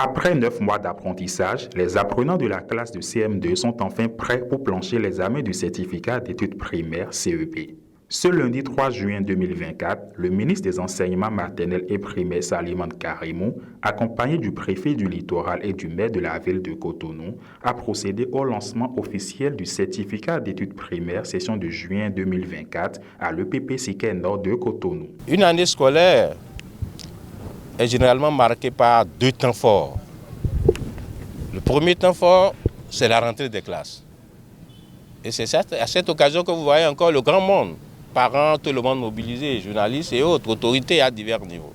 Après 9 mois d'apprentissage, les apprenants de la classe de CM2 sont enfin prêts pour plancher l'examen du certificat d'études primaires CEP. Ce lundi 3 juin 2024, le ministre des Enseignements maternels et primaires Salimane Karimou, accompagné du préfet du littoral et du maire de la ville de Cotonou, a procédé au lancement officiel du certificat d'études primaires session de juin 2024 à l'EPP Siquet Nord de Cotonou. Une année scolaire est généralement marquée par deux temps forts. Le premier temps fort, c'est la rentrée des classes. Et c'est à cette occasion que vous voyez encore le grand monde, parents, tout le monde mobilisé, journalistes et autres, autorités à divers niveaux.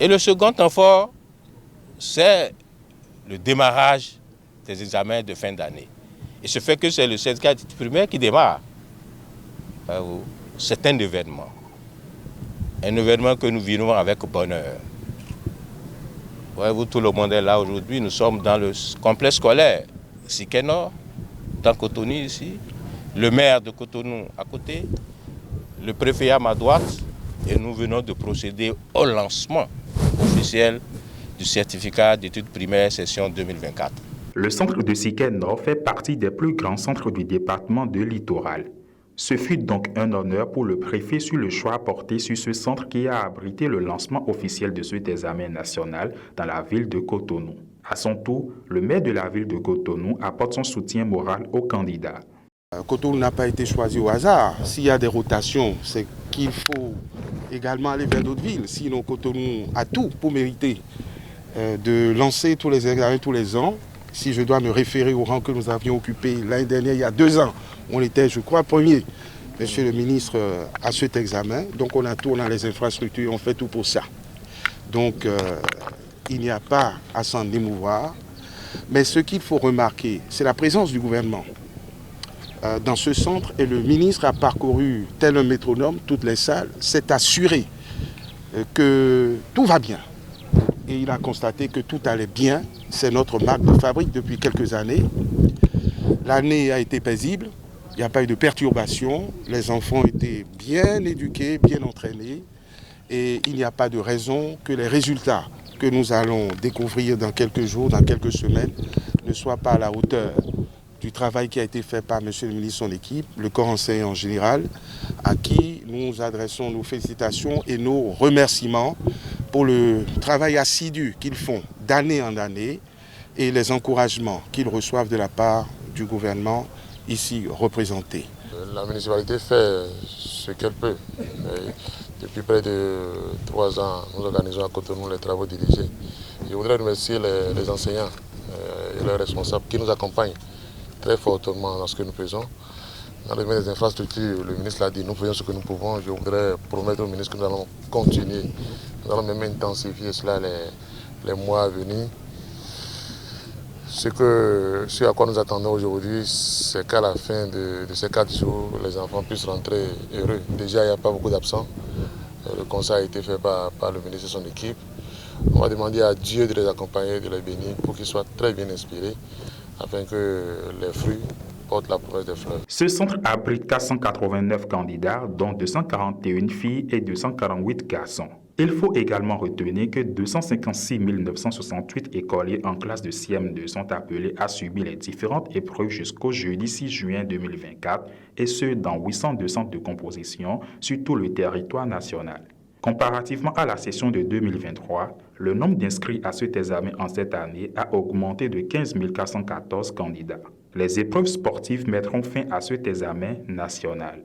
Et le second temps fort, c'est le démarrage des examens de fin d'année. Et ce fait que c'est le certificat d'études primaires qui démarre. C'est un événement que nous vivons avec bonheur. Voyez-vous, tout le monde est là aujourd'hui. Nous sommes dans le complexe scolaire Siquet Nord, dans Cotonou ici, le maire de Cotonou à côté, le préfet à ma droite, et nous venons de procéder au lancement officiel du certificat d'études primaires session 2024. Le centre de Siquet Nord fait partie des plus grands centres du département de Littoral. Ce fut donc un honneur pour le préfet sur le choix porté sur ce centre qui a abrité le lancement officiel de cet examen national dans la ville de Cotonou. À son tour, le maire de la ville de Cotonou apporte son soutien moral aux candidats. Cotonou n'a pas été choisi au hasard. S'il y a des rotations, c'est qu'il faut également aller vers d'autres villes. Sinon, Cotonou a tout pour mériter de lancer tous les examens tous les ans. Si je dois me référer au rang que nous avions occupé l'année dernière, il y a 2 ans, on était, je crois, premier, monsieur le ministre, à cet examen. Donc on a tout, on a les infrastructures, on fait tout pour ça. Donc il n'y a pas à s'en émouvoir. Mais ce qu'il faut remarquer, c'est la présence du gouvernement dans ce centre. Et le ministre a parcouru, tel un métronome, toutes les salles, s'est assuré que tout va bien. Et il a constaté que tout allait bien. C'est notre marque de fabrique depuis quelques années. L'année a été paisible, il n'y a pas eu de perturbation. Les enfants étaient bien éduqués, bien entraînés. Et il n'y a pas de raison que les résultats que nous allons découvrir dans quelques jours, dans quelques semaines, ne soient pas à la hauteur du travail qui a été fait par M. le ministre et son équipe, le corps enseignant en général, à qui nous adressons nos félicitations et nos remerciements pour le travail assidu qu'ils font d'année en année et les encouragements qu'ils reçoivent de la part du gouvernement ici représenté. La municipalité fait ce qu'elle peut. Depuis près de 3 ans, nous organisons à Cotonou les travaux dirigés. Je voudrais remercier les enseignants et leurs responsables qui nous accompagnent très fortement dans ce que nous faisons. Dans le domaine des infrastructures, le ministre l'a dit, nous faisons ce que nous pouvons. Je voudrais promettre au ministre que nous allons continuer. Nous allons même intensifier cela les mois à venir. Ce à quoi nous attendons aujourd'hui, c'est qu'à la fin de ces 4 jours, les enfants puissent rentrer heureux. Déjà, il n'y a pas beaucoup d'absents. Le conseil a été fait par le ministre et son équipe. On va demander à Dieu de les accompagner, de les bénir pour qu'ils soient très bien inspirés, afin que les fruits portent la promesse des fleurs. Ce centre abrite 489 candidats, dont 241 filles et 248 garçons. Il faut également retenir que 256 968 écoliers en classe de CM2 sont appelés à subir les différentes épreuves jusqu'au jeudi 6 juin 2024, et ce dans 802 centres de composition sur tout le territoire national. Comparativement à la session de 2023, le nombre d'inscrits à cet examen en cette année a augmenté de 15 414 candidats. Les épreuves sportives mettront fin à cet examen national.